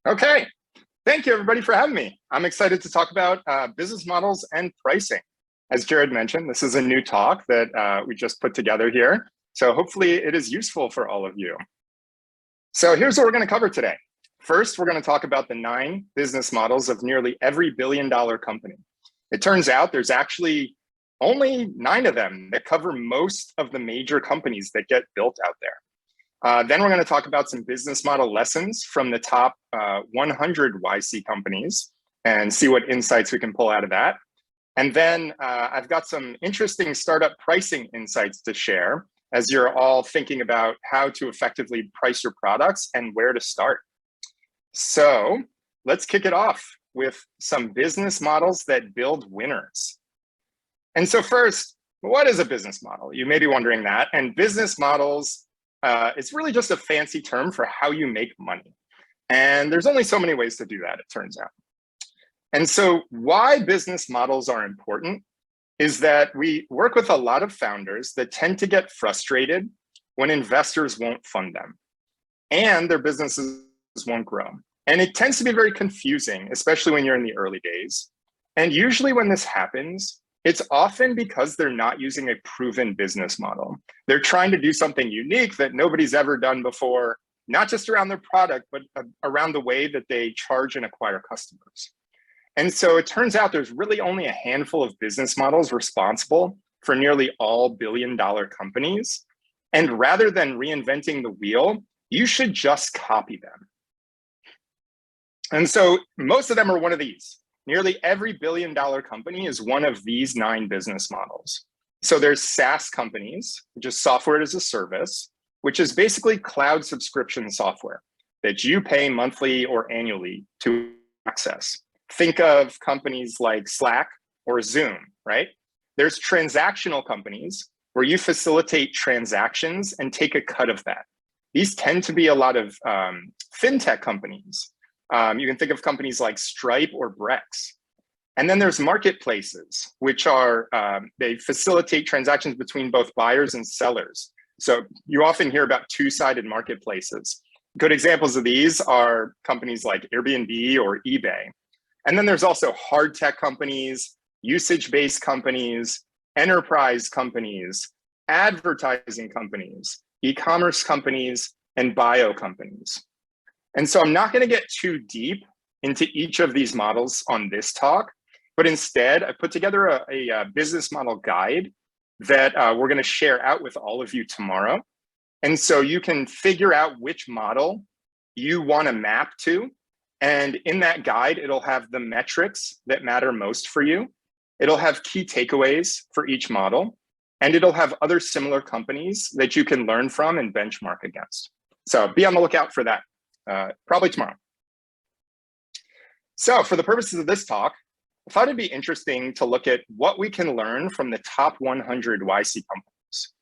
Okay, thank you everybody for having me. I'm excited to talk about business models and pricing. As Jared mentioned, this is a new talk that we just put together here. So hopefully it is useful for all of you. So here's what we're going to cover today. First, we're going to talk about the 9 business models of nearly every billion-dollar company. It turns out there's actually only 9 of them that cover most of the major companies that get built out there. Then we're going to talk about some business model lessons from the top 100 YC companies and see what insights we can pull out of that. And then I've got some interesting startup pricing insights to share as you're all thinking about how to effectively price your products and where to start. So let's kick it off with some business models that build winners. And so first, what is a business model? You may be wondering that. And business models, it's really just a fancy term for how you make money. And there's only so many ways to do that, it turns out. And so why business models are important is that we work with a lot of founders that tend to get frustrated when investors won't fund them and their businesses won't grow. And it tends to be very confusing, especially when you're in the early days. And usually when this happens, it's often because they're not using a proven business model. They're trying to do something unique that nobody's ever done before, not just around their product, but around the way that they charge and acquire customers. And so it turns out there's really only a handful of business models responsible for nearly all billion-dollar companies. And rather than reinventing the wheel, you should just copy them. And so most of them are one of these. Nearly every billion-dollar company is one of these 9 business models. So there's SaaS companies, which is software as a service, which is basically cloud subscription software that you pay monthly or annually to access. Think of companies like Slack or Zoom, right? There's transactional companies where you facilitate transactions and take a cut of that. These tend to be a lot of fintech companies. You can think of companies like Stripe or Brex. And then there's marketplaces, which are, they facilitate transactions between both buyers and sellers. So you often hear about two-sided marketplaces. Good examples of these are companies like Airbnb or eBay. And then there's also hard tech companies, usage-based companies, enterprise companies, advertising companies, e-commerce companies, and bio companies. And so I'm not going to get too deep into each of these models on this talk, but instead I put together a business model guide that we're going to share out with all of you tomorrow. And so you can figure out which model you want to map to. And in that guide, it'll have the metrics that matter most for you. It'll have key takeaways for each model, and it'll have other similar companies that you can learn from and benchmark against. So be on the lookout for that, probably tomorrow. So for the purposes of this talk, I thought it'd be interesting to look at what we can learn from the top 100 YC companies.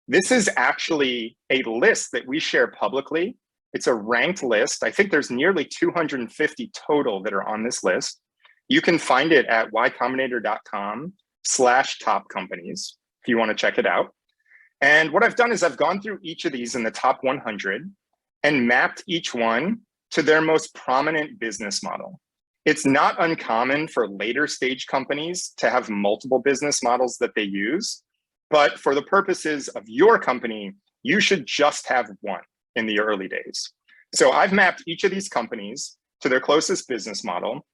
This is actually a list that we share publicly. It's a ranked list. I think there's nearly 250 total that are on this list. You can find it at ycombinator.com/top companies if you want to check it out. And what I've done is I've gone through each of these in the top 100 and mapped each one to their most prominent business model. It's not uncommon for later stage companies to have multiple business models that they use, but for the purposes of your company, you should just have one in the early days. So I've mapped each of these companies to their closest business model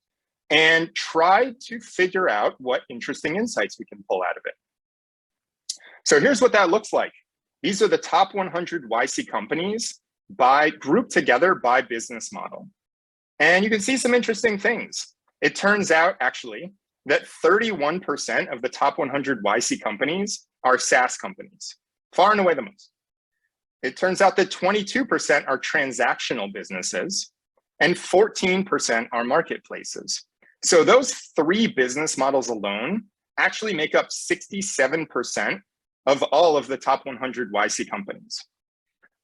and tried to figure out what interesting insights we can pull out of it. So here's what that looks like. These are the top 100 YC companies grouped together by business model. And you can see some interesting things. It turns out actually that 31% of the top 100 YC companies are SaaS companies, far and away the most. It turns out that 22% are transactional businesses and 14% are marketplaces. So those 3 business models alone actually make up 67% of all of the top 100 YC companies.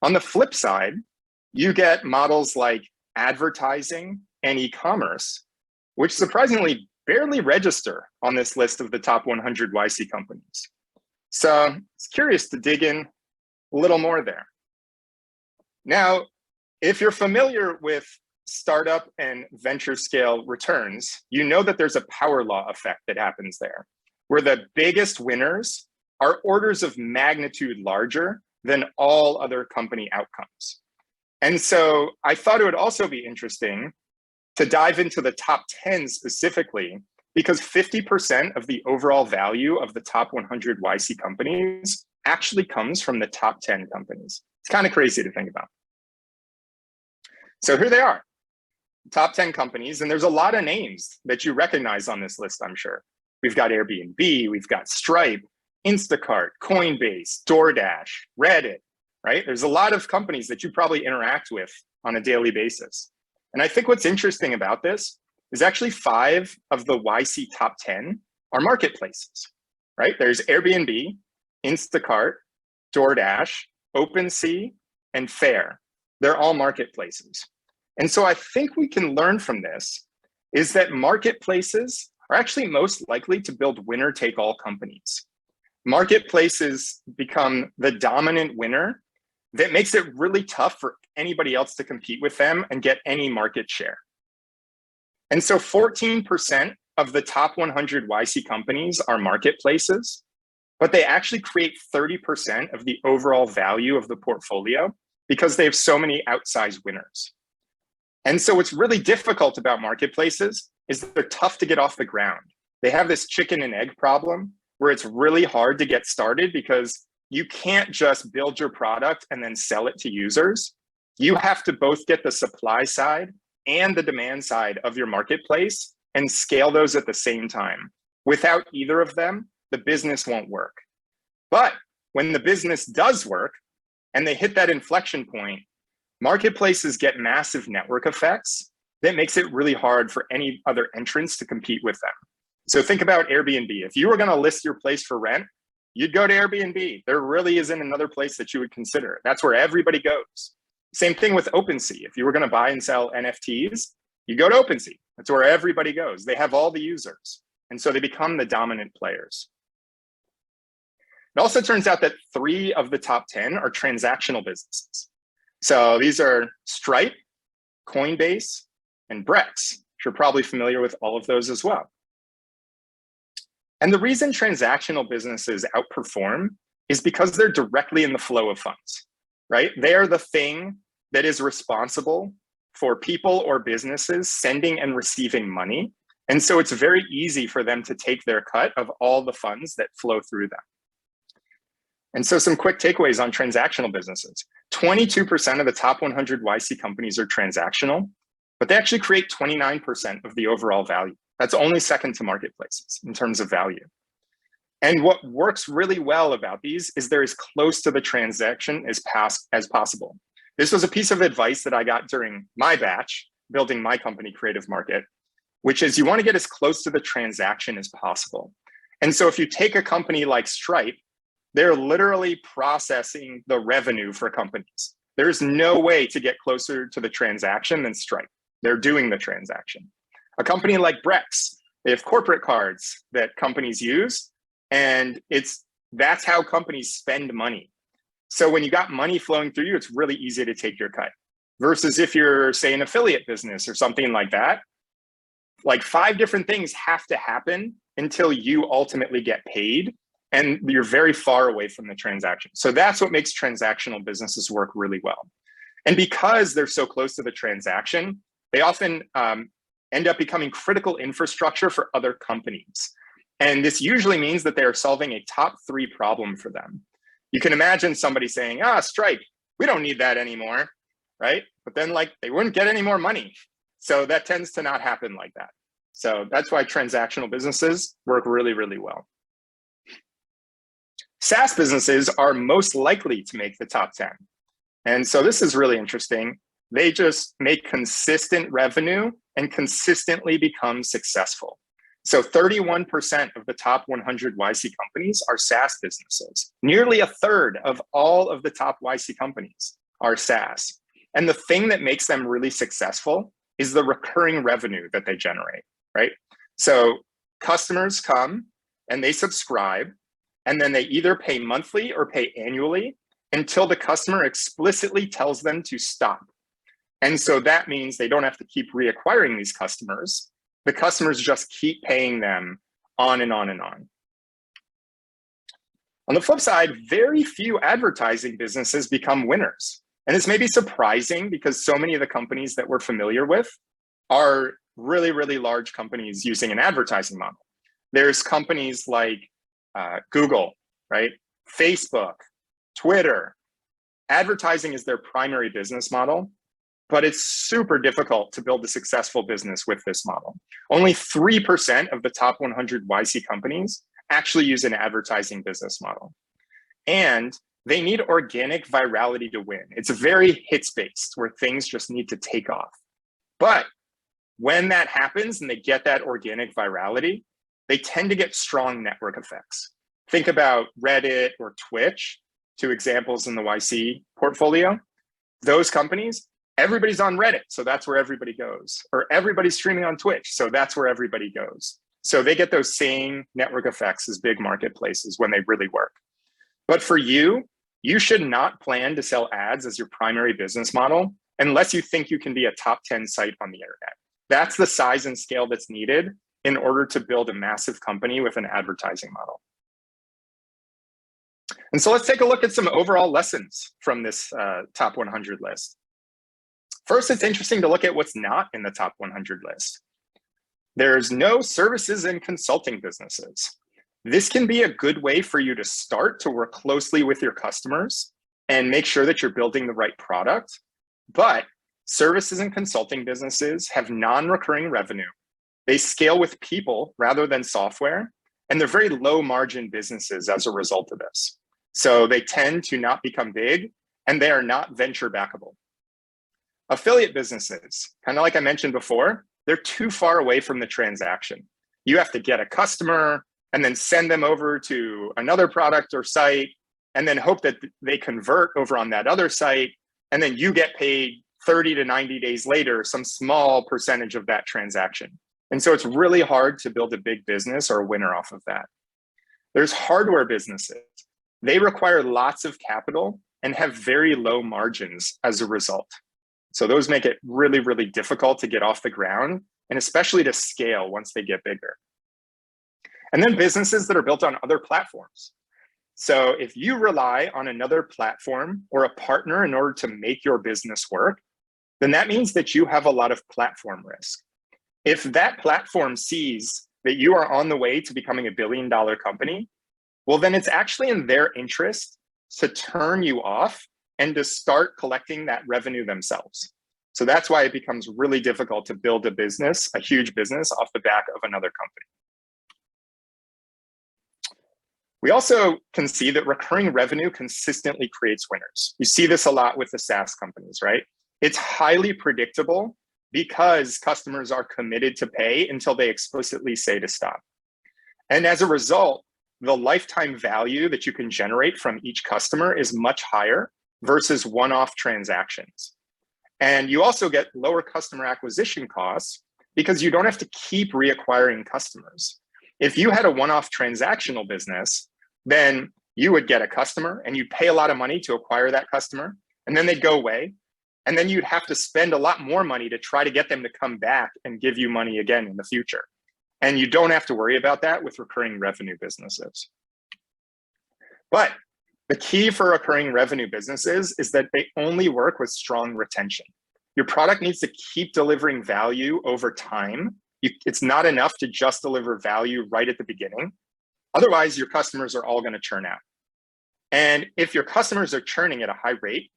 On the flip side, you get models like advertising and e-commerce, which surprisingly barely register on this list of the top 100 YC companies. So it's curious to dig in a little more there. Now, if you're familiar with startup and venture scale returns, you know that there's a power law effect that happens there, where the biggest winners are orders of magnitude larger than all other company outcomes. And so I thought it would also be interesting to dive into the top 10 specifically, because 50% of the overall value of the top 100 YC companies actually comes from the top 10 companies. It's kind of crazy to think about. So here they are, top 10 companies, and there's a lot of names that you recognize on this list, I'm sure. We've got Airbnb, we've got Stripe, Instacart, Coinbase, DoorDash, Reddit, right? There's a lot of companies that you probably interact with on a daily basis. And I think what's interesting about this is actually 5 of the YC top 10 are marketplaces, right? There's Airbnb, Instacart, DoorDash, OpenSea, and Faire. They're all marketplaces. And so I think we can learn from this is that marketplaces are actually most likely to build winner-take-all companies. Marketplaces become the dominant winner that makes it really tough for anybody else to compete with them and get any market share. And so 14% of the top 100 YC companies are marketplaces, but they actually create 30% of the overall value of the portfolio because they have so many outsized winners. And so what's really difficult about marketplaces is that they're tough to get off the ground. They have this chicken and egg problem where it's really hard to get started because you can't just build your product and then sell it to users. You have to both get the supply side and the demand side of your marketplace and scale those at the same time. Without either of them, the business won't work. But when the business does work and they hit that inflection point, marketplaces get massive network effects that makes it really hard for any other entrants to compete with them. So think about Airbnb. If you were going to list your place for rent, you'd go to Airbnb. There really isn't another place that you would consider. That's where everybody goes. Same thing with OpenSea. If you were going to buy and sell NFTs, you go to OpenSea. That's where everybody goes. They have all the users. And so they become the dominant players. It also turns out that 3 of the top 10 are transactional businesses. So these are Stripe, Coinbase, and Brex. You're probably familiar with all of those as well. And the reason transactional businesses outperform is because they're directly in the flow of funds, right? They are the thing that is responsible for people or businesses sending and receiving money. And so it's very easy for them to take their cut of all the funds that flow through them. And so some quick takeaways on transactional businesses. 22% of the top 100 YC companies are transactional, but they actually create 29% of the overall value. That's only second to marketplaces in terms of value. And what works really well about these is they're as close to the transaction as possible. This was a piece of advice that I got during my batch, building my company, Creative Market, which is you want to get as close to the transaction as possible. And so if you take a company like Stripe, they're literally processing the revenue for companies. There's no way to get closer to the transaction than Stripe. They're doing the transaction. A company like Brex, they have corporate cards that companies use, and that's how companies spend money. So when you got money flowing through you, it's really easy to take your cut. Versus if you're, say, an affiliate business or something like that, like 5 different things have to happen until you ultimately get paid, and you're very far away from the transaction. So that's what makes transactional businesses work really well. And because they're so close to the transaction, they often end up becoming critical infrastructure for other companies. And this usually means that they are solving a top 3 problem for them. You can imagine somebody saying, Stripe, we don't need that anymore, right? But then they wouldn't get any more money. So that tends to not happen like that. So that's why transactional businesses work really, really well. SaaS businesses are most likely to make the top 10. And so this is really interesting. They just make consistent revenue and consistently become successful. So 31% of the top 100 YC companies are SaaS businesses. Nearly a third of all of the top YC companies are SaaS. And the thing that makes them really successful is the recurring revenue that they generate, right? So customers come and they subscribe, and then they either pay monthly or pay annually until the customer explicitly tells them to stop. And so that means they don't have to keep reacquiring these customers. The customers just keep paying them on and on and on. On the flip side, very few advertising businesses become winners. And this may be surprising because so many of the companies that we're familiar with are really, really large companies using an advertising model. There's companies like Google, right? Facebook, Twitter. Advertising is their primary business model, but it's super difficult to build a successful business with this model. Only 3% of the top 100 YC companies actually use an advertising business model. And they need organic virality to win. It's very hits-based where things just need to take off. But when that happens and they get that organic virality, they tend to get strong network effects. Think about Reddit or Twitch, two examples in the YC portfolio. Those companies, everybody's on Reddit, so that's where everybody goes. Or everybody's streaming on Twitch, so that's where everybody goes. So they get those same network effects as big marketplaces when they really work. But for you, you should not plan to sell ads as your primary business model unless you think you can be a top 10 site on the internet. That's the size and scale that's needed in order to build a massive company with an advertising model. And so let's take a look at some overall lessons from this top 100 list. First, it's interesting to look at what's not in the top 100 list. There's no services and consulting businesses. This can be a good way for you to start to work closely with your customers and make sure that you're building the right product. But services and consulting businesses have non-recurring revenue. They scale with people rather than software, and they're very low margin businesses as a result of this. So they tend to not become big, and they are not venture backable. Affiliate businesses, kind of like I mentioned before, they're too far away from the transaction. You have to get a customer and then send them over to another product or site, and then hope that they convert over on that other site, and then you get paid 30 to 90 days later, some small percentage of that transaction. And so it's really hard to build a big business or a winner off of that. There's hardware businesses. They require lots of capital and have very low margins as a result. So those make it really, really difficult to get off the ground, and especially to scale once they get bigger. And then businesses that are built on other platforms. So if you rely on another platform or a partner in order to make your business work, then that means that you have a lot of platform risk. If that platform sees that you are on the way to becoming $1 billion company, well, then it's actually in their interest to turn you off and to start collecting that revenue themselves. So that's why it becomes really difficult to build a business, a huge business, off the back of another company. We also can see that recurring revenue consistently creates winners. You see this a lot with the SaaS companies, right? It's highly predictable because customers are committed to pay until they explicitly say to stop. And as a result, the lifetime value that you can generate from each customer is much higher versus one-off transactions. And you also get lower customer acquisition costs because you don't have to keep reacquiring customers. If you had a one-off transactional business, then you would get a customer and you'd pay a lot of money to acquire that customer, and then they'd go away. And then you'd have to spend a lot more money to try to get them to come back and give you money again in the future. And you don't have to worry about that with recurring revenue businesses. But the key for recurring revenue businesses is that they only work with strong retention. Your product needs to keep delivering value over time. It's not enough to just deliver value right at the beginning. Otherwise, your customers are all going to churn out. And if your customers are churning at a high rate,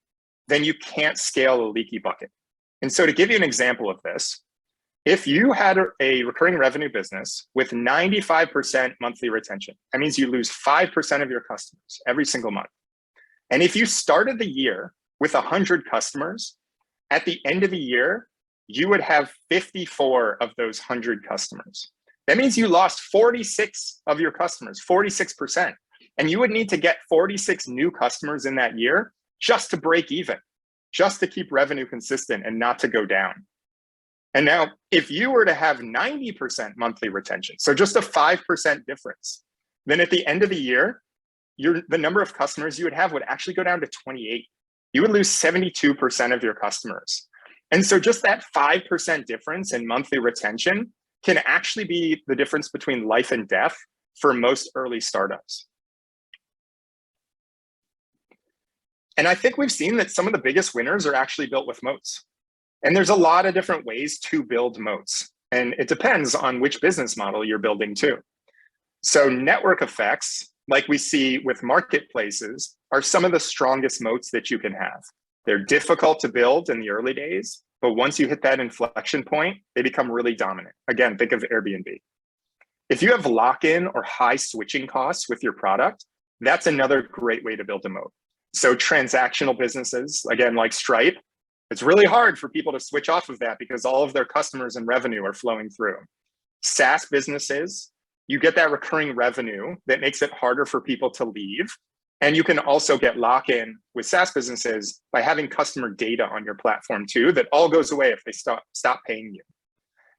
then you can't scale a leaky bucket. And so to give you an example of this, if you had a recurring revenue business with 95% monthly retention, that means you lose 5% of your customers every single month. And if you started the year with 100 customers, at the end of the year, you would have 54 of those 100 customers. That means you lost 46 of your customers, 46%. And you would need to get 46 new customers in that year just to break even, just to keep revenue consistent and not to go down. And now, if you were to have 90% monthly retention, so just a 5% difference, then at the end of the year, the number of customers you would have would actually go down to 28. You would lose 72% of your customers. And so just that 5% difference in monthly retention can actually be the difference between life and death for most early startups. And I think we've seen that some of the biggest winners are actually built with moats. And there's a lot of different ways to build moats. And it depends on which business model you're building too. So network effects, like we see with marketplaces, are some of the strongest moats that you can have. They're difficult to build in the early days, but once you hit that inflection point, they become really dominant. Again, think of Airbnb. If you have lock-in or high switching costs with your product, that's another great way to build a moat. So transactional businesses, again, like Stripe, it's really hard for people to switch off of that because all of their customers and revenue are flowing through. SaaS businesses, you get that recurring revenue that makes it harder for people to leave. And you can also get lock-in with SaaS businesses by having customer data on your platform too, that all goes away if they stop paying you.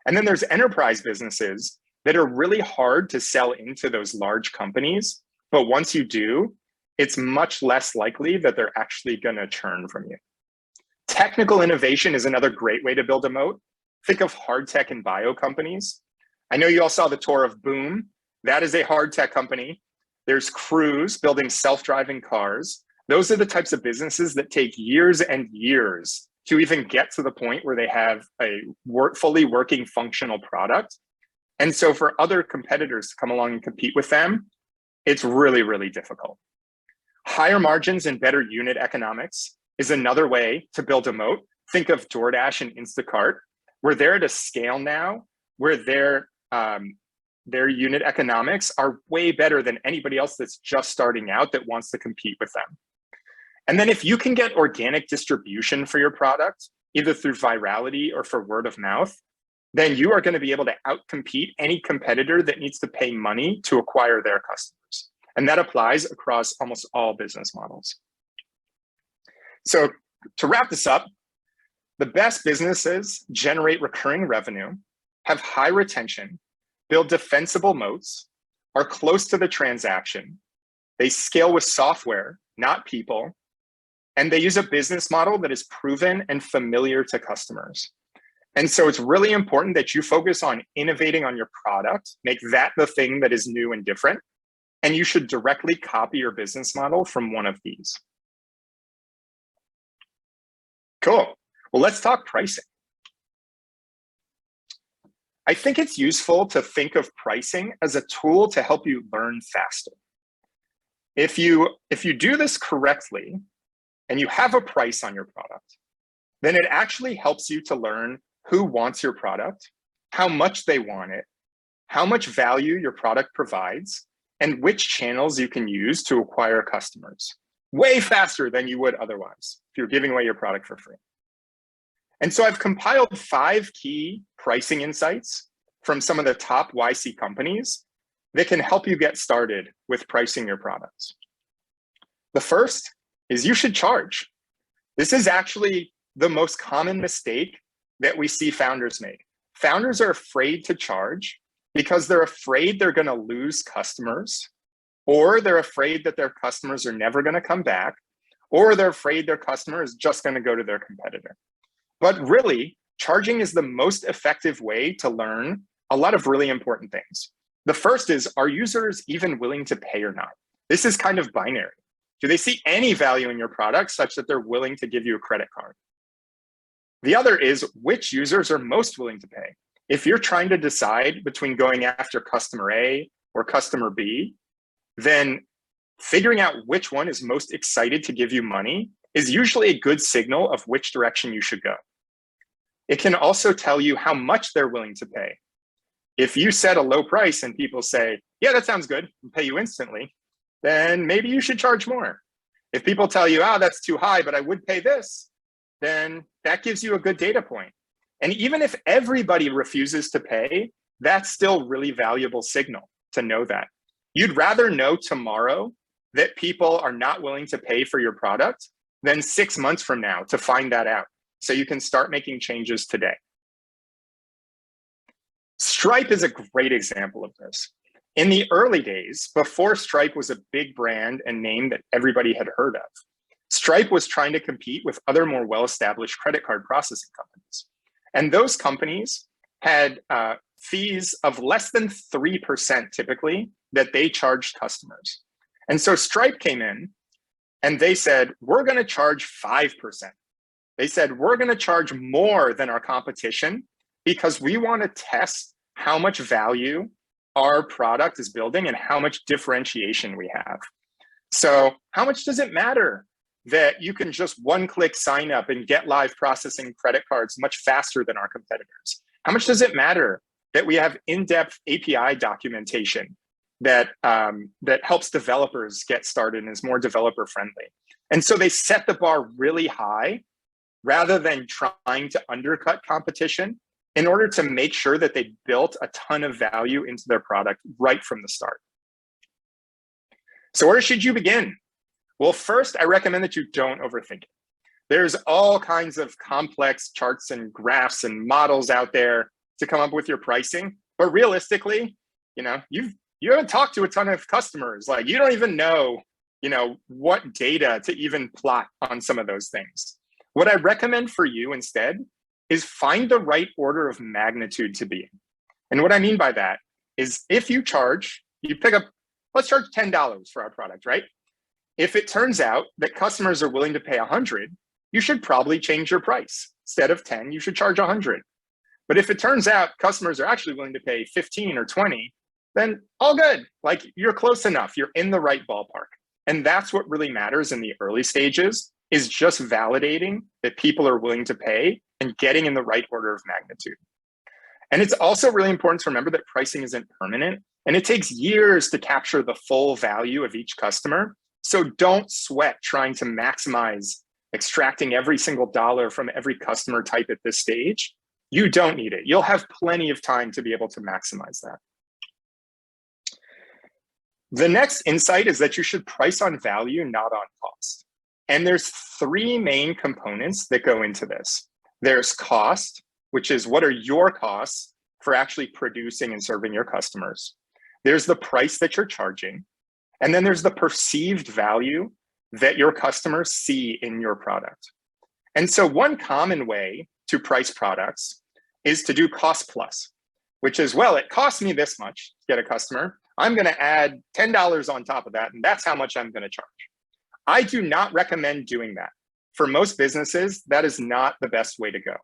And then there's enterprise businesses that are really hard to sell into those large companies. But once you do, it's much less likely that they're actually gonna churn from you. Technical innovation is another great way to build a moat. Think of hard tech and bio companies. I know you all saw the tour of Boom. That is a hard tech company. There's Cruise building self-driving cars. Those are the types of businesses that take years and years to even get to the point where they have a fully working functional product. And so for other competitors to come along and compete with them, it's really, really difficult. Higher margins and better unit economics is another way to build a moat. Think of DoorDash and Instacart, where they're at a scale now where their unit economics are way better than anybody else that's just starting out that wants to compete with them. And then if you can get organic distribution for your product, either through virality or for word of mouth, then you are going to be able to outcompete any competitor that needs to pay money to acquire their customers. And that applies across almost all business models. So to wrap this up, the best businesses generate recurring revenue, have high retention, build defensible moats, are close to the transaction, they scale with software, not people, and they use a business model that is proven and familiar to customers. And so it's really important that you focus on innovating on your product, make that the thing that is new and different, and you should directly copy your business model from one of these. Cool. Well, let's talk pricing. I think it's useful to think of pricing as a tool to help you learn faster. If you do this correctly and you have a price on your product, then it actually helps you to learn who wants your product, how much they want it, how much value your product provides, and which channels you can use to acquire customers, way faster than you would otherwise if you're giving away your product for free. And so I've compiled 5 key pricing insights from some of the top YC companies that can help you get started with pricing your products. The first is you should charge. This is actually the most common mistake that we see founders make. Founders are afraid to charge because they're afraid they're going to lose customers, or they're afraid that their customers are never going to come back, or they're afraid their customer is just going to go to their competitor. But really, charging is the most effective way to learn a lot of really important things. The first is, are users even willing to pay or not? This is kind of binary. Do they see any value in your product such that they're willing to give you a credit card? The other is, which users are most willing to pay? If you're trying to decide between going after customer A or customer B, then figuring out which one is most excited to give you money is usually a good signal of which direction you should go. It can also tell you how much they're willing to pay. If you set a low price and people say, yeah, that sounds good, I'll pay you instantly, then maybe you should charge more. If people tell you, oh, that's too high, but I would pay this, then that gives you a good data point. And even if everybody refuses to pay, that's still really valuable signal to know that. You'd rather know tomorrow that people are not willing to pay for your product than 6 months from now to find that out. So you can start making changes today. Stripe is a great example of this. In the early days, before Stripe was a big brand and name that everybody had heard of, Stripe was trying to compete with other more well-established credit card processing companies. And those companies had fees of less than 3% typically that they charged customers. And so Stripe came in and they said, we're going to charge 5%. They said, we're going to charge more than our competition because we want to test how much value our product is building and how much differentiation we have. So how much does it matter that you can just one-click sign up and get live processing credit cards much faster than our competitors? How much does it matter that we have in-depth API documentation that helps developers get started and is more developer friendly? And so they set the bar really high rather than trying to undercut competition in order to make sure that they built a ton of value into their product right from the start. So where should you begin? Well, first, I recommend that you don't overthink it. There's all kinds of complex charts and graphs and models out there to come up with your pricing. But realistically, you haven't talked to a ton of customers. Like, you don't even know, what data to even plot on some of those things. What I recommend for you instead is find the right order of magnitude to be in. And what I mean by that is if you pick up, let's charge $10 for our product, right? If it turns out that customers are willing to pay 100, you should probably change your price. Instead of 10, you should charge 100. But if it turns out customers are actually willing to pay 15 or 20, then all good. Like, you're close enough. You're in the right ballpark. And that's what really matters in the early stages, is just validating that people are willing to pay and getting in the right order of magnitude. And it's also really important to remember that pricing isn't permanent, and it takes years to capture the full value of each customer. So don't sweat trying to maximize extracting every single dollar from every customer type at this stage. You don't need it. You'll have plenty of time to be able to maximize that. The next insight is that you should price on value, not on cost. And there's three main components that go into this. There's cost, which is what are your costs for actually producing and serving your customers. There's the price that you're charging. And then there's the perceived value that your customers see in your product. And so one common way to price products is to do cost plus, which is, well, it costs me this much to get a customer. I'm going to add $10 on top of that, and that's how much I'm going to charge. I do not recommend doing that. For most businesses, that is not the best way to go.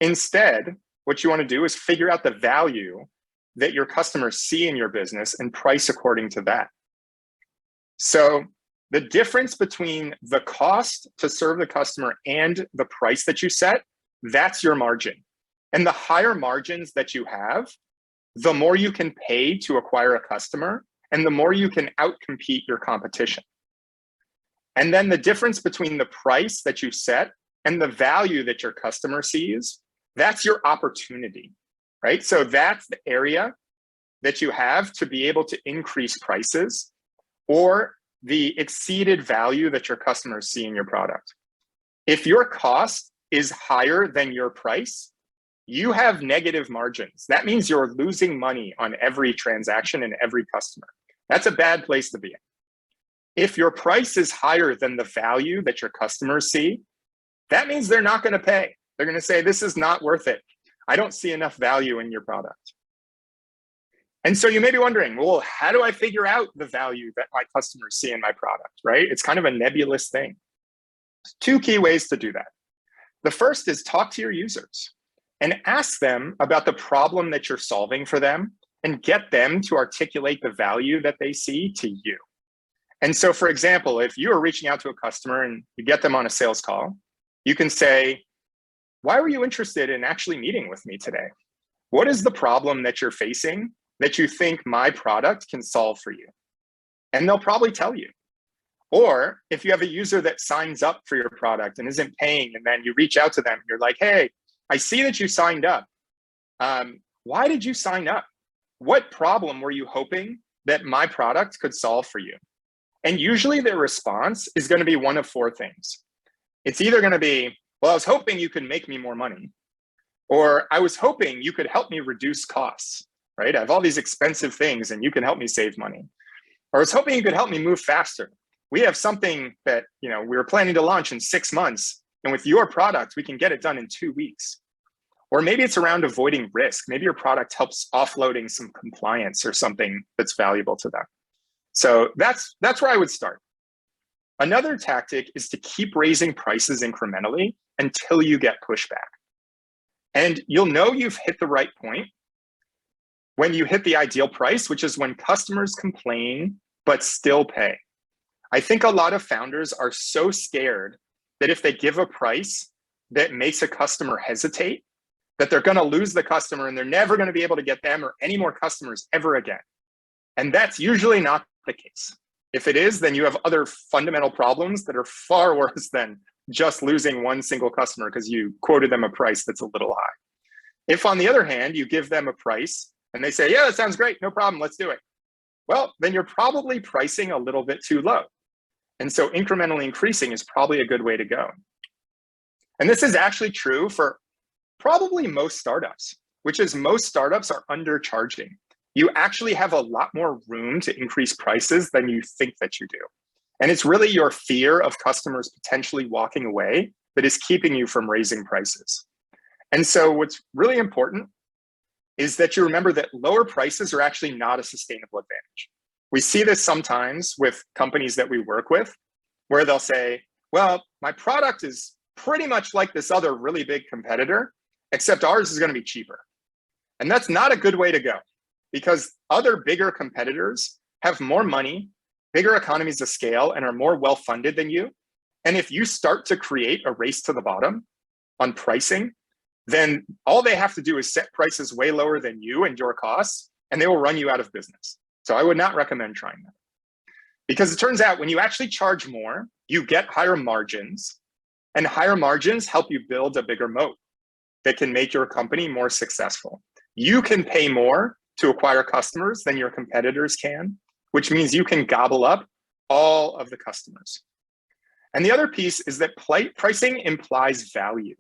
Instead, what you want to do is figure out the value that your customers see in your business and price according to that. So the difference between the cost to serve the customer and the price that you set, that's your margin. And the higher margins that you have, the more you can pay to acquire a customer, and the more you can outcompete your competition. And then the difference between the price that you set and the value that your customer sees, that's your opportunity, right? So that's the area that you have to be able to increase prices or the exceeded value that your customers see in your product. If your cost is higher than your price, you have negative margins. That means you're losing money on every transaction and every customer. That's a bad place to be in. If your price is higher than the value that your customers see, that means they're not going to pay. They're going to say, this is not worth it. I don't see enough value in your product. And so you may be wondering, well, how do I figure out the value that my customers see in my product, right? It's kind of a nebulous thing. Two key ways to do that. The first is talk to your users and ask them about the problem that you're solving for them and get them to articulate the value that they see to you. And so, for example, if you are reaching out to a customer and you get them on a sales call, you can say, why were you interested in actually meeting with me today? What is the problem that you're facing that you think my product can solve for you? And they'll probably tell you. Or if you have a user that signs up for your product and isn't paying, and then you reach out to them, and you're like, hey, I see that you signed up. Why did you sign up? What problem were you hoping that my product could solve for you? And usually their response is going to be one of four things. It's either going to be, well, I was hoping you could make me more money, or I was hoping you could help me reduce costs, right? I have all these expensive things and you can help me save money. Or I was hoping you could help me move faster. we have something that we were planning to launch in 6 months, and with your product, we can get it done in 2 weeks. Or maybe it's around avoiding risk. Maybe your product helps offloading some compliance or something that's valuable to them. So that's where I would start. Another tactic is to keep raising prices incrementally until you get pushback. And you'll know you've hit the right point when you hit the ideal price, which is when customers complain but still pay. I think a lot of founders are so scared that if they give a price that makes a customer hesitate, that they're going to lose the customer and they're never going to be able to get them or any more customers ever again. And that's usually not the case. If it is, then you have other fundamental problems that are far worse than just losing one single customer because you quoted them a price that's a little high. If, on the other hand, you give them a price and they say, yeah, that sounds great, no problem, let's do it. Well, then you're probably pricing a little bit too low. And so incrementally increasing is probably a good way to go. And this is actually true for probably most startups, which is most startups are undercharging. You actually have a lot more room to increase prices than you think that you do. And it's really your fear of customers potentially walking away that is keeping you from raising prices. And so what's really important is that you remember that lower prices are actually not a sustainable advantage. We see this sometimes with companies that we work with, where they'll say, well, my product is pretty much like this other really big competitor, except ours is going to be cheaper. And that's not a good way to go, because other bigger competitors have more money, bigger economies of scale, and are more well-funded than you. And if you start to create a race to the bottom on pricing, then all they have to do is set prices way lower than you and your costs, and they will run you out of business. So I would not recommend trying that. Because it turns out when you actually charge more, you get higher margins, and higher margins help you build a bigger moat that can make your company more successful. You can pay more to acquire customers than your competitors can, which means you can gobble up all of the customers. And the other piece is that pricing implies value,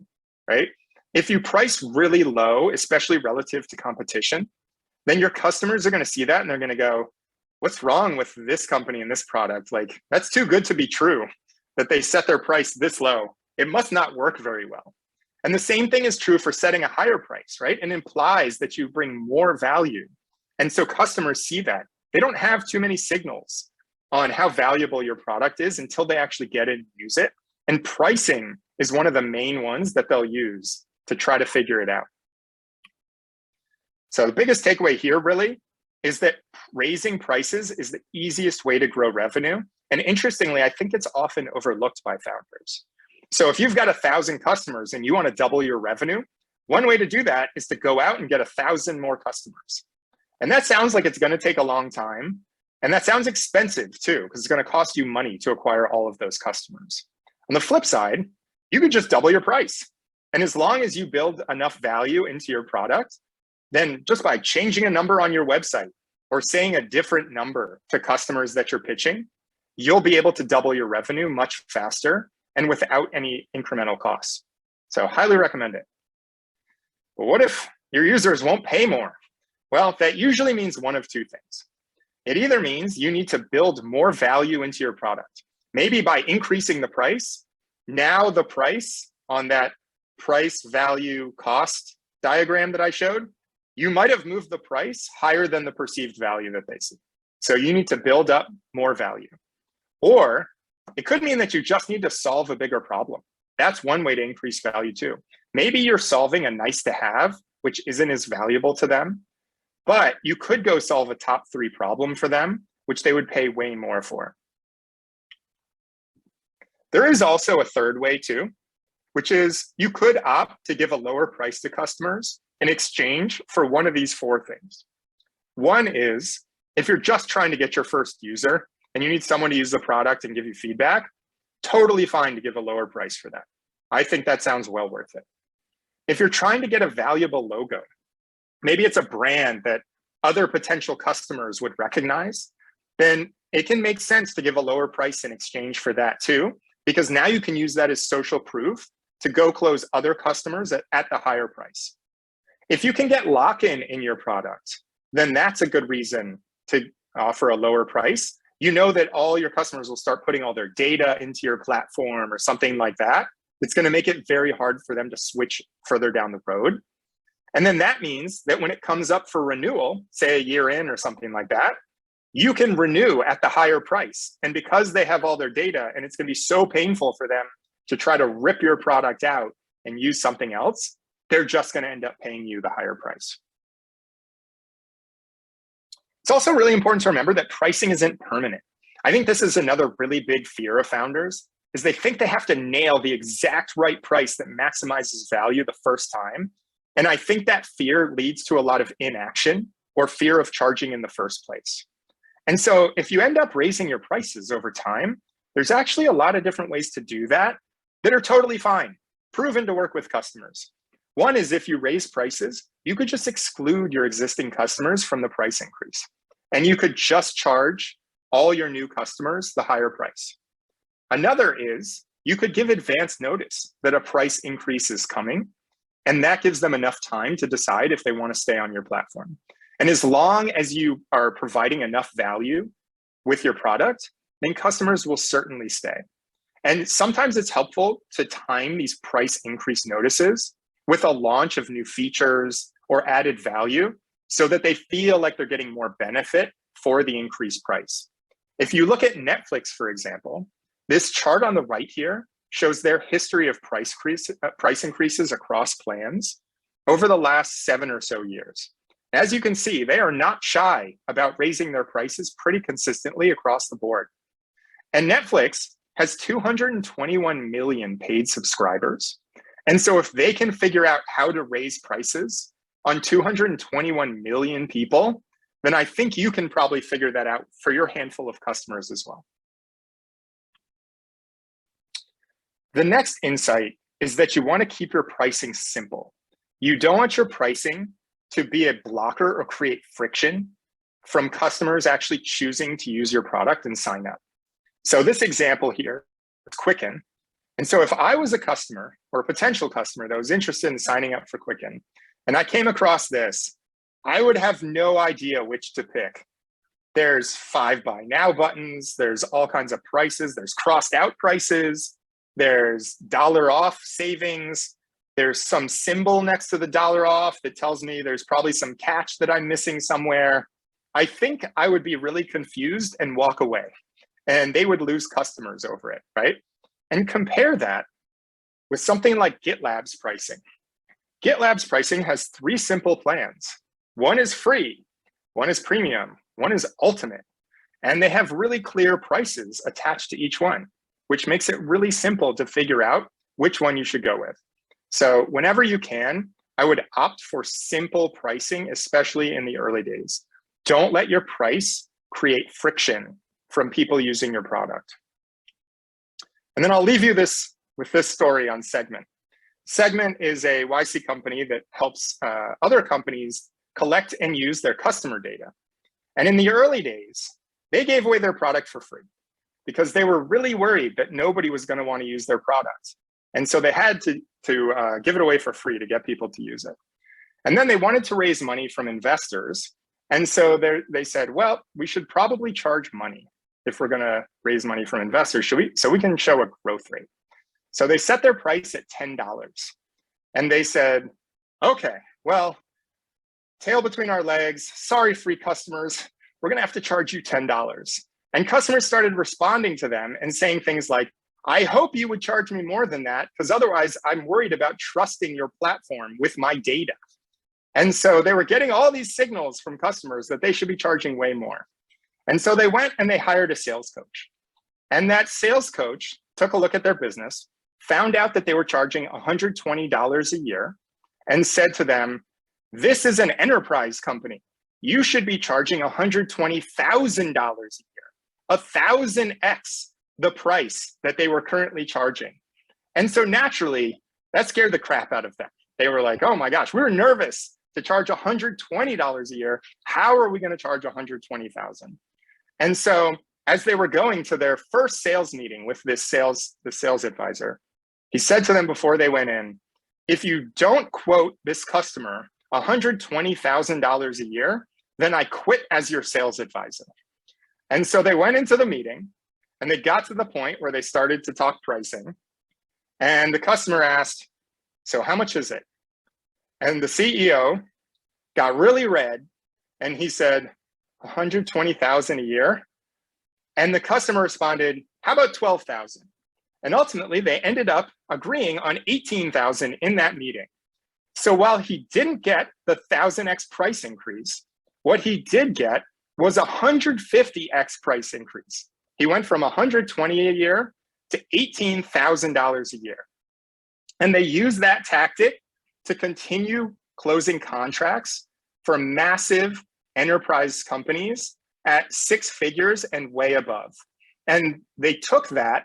right? If you price really low, especially relative to competition, then your customers are going to see that and they're going to go, what's wrong with this company and this product? Like, that's too good to be true that they set their price this low. It must not work very well. And the same thing is true for setting a higher price, right? It implies that you bring more value. And so customers see that. They don't have too many signals on how valuable your product is until they actually get it and use it. And pricing is one of the main ones that they'll use to try to figure it out. So the biggest takeaway here really is that raising prices is the easiest way to grow revenue. And interestingly, I think it's often overlooked by founders. So if you've got 1,000 customers and you want to double your revenue, one way to do that is to go out and get 1,000 more customers. And that sounds like it's going to take a long time. And that sounds expensive too, because it's going to cost you money to acquire all of those customers. On the flip side, you could just double your price. And as long as you build enough value into your product, then just by changing a number on your website or saying a different number to customers that you're pitching, you'll be able to double your revenue much faster and without any incremental costs. So highly recommend it. But what if your users won't pay more? Well, that usually means one of two things. It either means you need to build more value into your product. Maybe by increasing the price, now the price on that price value cost diagram that I showed, you might have moved the price higher than the perceived value that they see. So you need to build up more value. Or it could mean that you just need to solve a bigger problem. That's one way to increase value too. Maybe you're solving a nice to have, which isn't as valuable to them, but you could go solve a top 3 problem for them, which they would pay way more for. There is also a third way too, which is you could opt to give a lower price to customers in exchange for one of these 4 things. One is, if you're just trying to get your first user and you need someone to use the product and give you feedback, totally fine to give a lower price for that. I think that sounds well worth it. If you're trying to get a valuable logo, maybe it's a brand that other potential customers would recognize, then it can make sense to give a lower price in exchange for that too, because now you can use that as social proof to go close other customers at a higher price. If you can get lock-in in your product, then that's a good reason to offer a lower price. you know that all your customers will start putting all their data into your platform or something like that. It's going to make it very hard for them to switch further down the road. And then that means that when it comes up for renewal, say a year in or something like that, you can renew at the higher price. And because they have all their data, and it's going to be so painful for them to try to rip your product out and use something else, they're just going to end up paying you the higher price. It's also really important to remember that pricing isn't permanent. I think this is another really big fear of founders, is they think they have to nail the exact right price that maximizes value the first time. And I think that fear leads to a lot of inaction or fear of charging in the first place. And so if you end up raising your prices over time, there's actually a lot of different ways to do that that are totally fine, proven to work with customers. One is if you raise prices, you could just exclude your existing customers from the price increase. And you could just charge all your new customers the higher price. Another is you could give advance notice that a price increase is coming, and that gives them enough time to decide if they want to stay on your platform. And as long as you are providing enough value with your product, then customers will certainly stay. And sometimes it's helpful to time these price increase notices with a launch of new features or added value so that they feel like they're getting more benefit for the increased price. If you look at Netflix, for example, this chart on the right here shows their history of price increases across plans over the last 7 or so years. As you can see, they are not shy about raising their prices pretty consistently across the board. And Netflix has 221 million paid subscribers. And so if they can figure out how to raise prices on 221 million people, then I think you can probably figure that out for your handful of customers as well. The next insight is that you want to keep your pricing simple. You don't want your pricing to be a blocker or create friction from customers actually choosing to use your product and sign up. So this example here is Quicken. And so if I was a customer or a potential customer that was interested in signing up for Quicken, and I came across this, I would have no idea which to pick. There's 5 buy now buttons, there's all kinds of prices, there's crossed out prices, there's dollar off savings, there's some symbol next to the dollar off that tells me there's probably some catch that I'm missing somewhere. I think I would be really confused and walk away, and they would lose customers over it, right? And compare that with something like GitLab's pricing. GitLab's pricing has 3 simple plans. One is free, one is premium, one is ultimate. And they have really clear prices attached to each one, which makes it really simple to figure out which one you should go with. So whenever you can, I would opt for simple pricing, especially in the early days. Don't let your price create friction from people using your product. And then I'll leave you with this story on Segment. Segment is a YC company that helps other companies collect and use their customer data. And in the early days, they gave away their product for free because they were really worried that nobody was going to want to use their product. And so they had to give it away for free to get people to use it. And then they wanted to raise money from investors. And so they said, well, we should probably charge money if we're going to raise money from investors, so we can show a growth rate. So they set their price at $10. And they said, okay, well, tail between our legs, sorry, free customers, we're going to have to charge you $10. And customers started responding to them and saying things like, I hope you would charge me more than that, because otherwise I'm worried about trusting your platform with my data. And so they were getting all these signals from customers that they should be charging way more. And so they went and they hired a sales coach. And that sales coach took a look at their business, found out that they were charging $120 a year, and said to them, this is an enterprise company. You should be charging $120,000 a year, 1,000x the price that they were currently charging. And so naturally, that scared the crap out of them. They were like, oh my gosh, we were nervous to charge $120 a year. How are we going to charge $120,000? And so as they were going to their first sales meeting with the sales advisor, he said to them before they went in, if you don't quote this customer $120,000 a year, then I quit as your sales advisor. And so they went into the meeting and they got to the point where they started to talk pricing. And the customer asked, so how much is it? And the CEO got really red and he said, 120,000 a year. And the customer responded, how about 12,000? And ultimately they ended up agreeing on 18,000 in that meeting. So while he didn't get the 1,000x price increase, what he did get was 150x price increase. He went from 120 a year to $18,000 a year. And they used that tactic to continue closing contracts for massive enterprise companies at 6 figures and way above. And they took that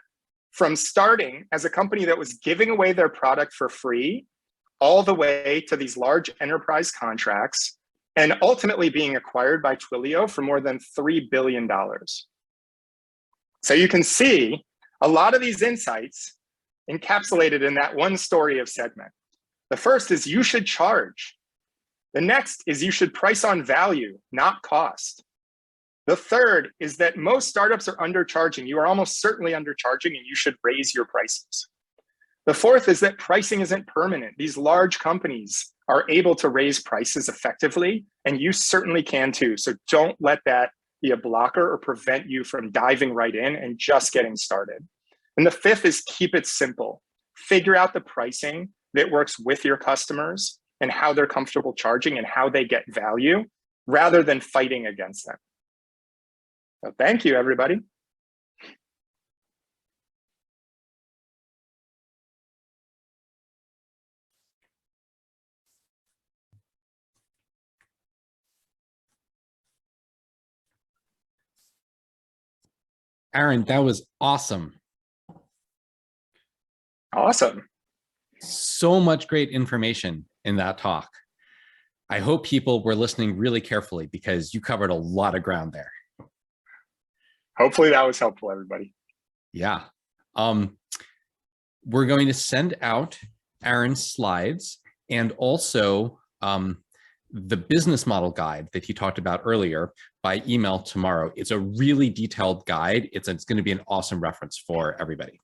from starting as a company that was giving away their product for free all the way to these large enterprise contracts and ultimately being acquired by Twilio for more than $3 billion. So you can see a lot of these insights encapsulated in that one story of Segment. The first is you should charge. The next is you should price on value, not cost. The third is that most startups are undercharging. You are almost certainly undercharging and you should raise your prices. The fourth is that pricing isn't permanent. These large companies are able to raise prices effectively, and you certainly can too. So don't let that be a blocker or prevent you from diving right in and just getting started. And the fifth is keep it simple. Figure out the pricing that works with your customers and how they're comfortable charging and how they get value rather than fighting against them. So thank you, everybody. Aaron, that was awesome. Awesome. So much great information in that talk. I hope people were listening really carefully because you covered a lot of ground there. Hopefully that was helpful, everybody. Yeah. We're going to send out Aaron's slides and also the business model guide that he talked about earlier by email tomorrow. It's a really detailed guide. It's going to be an awesome reference for everybody.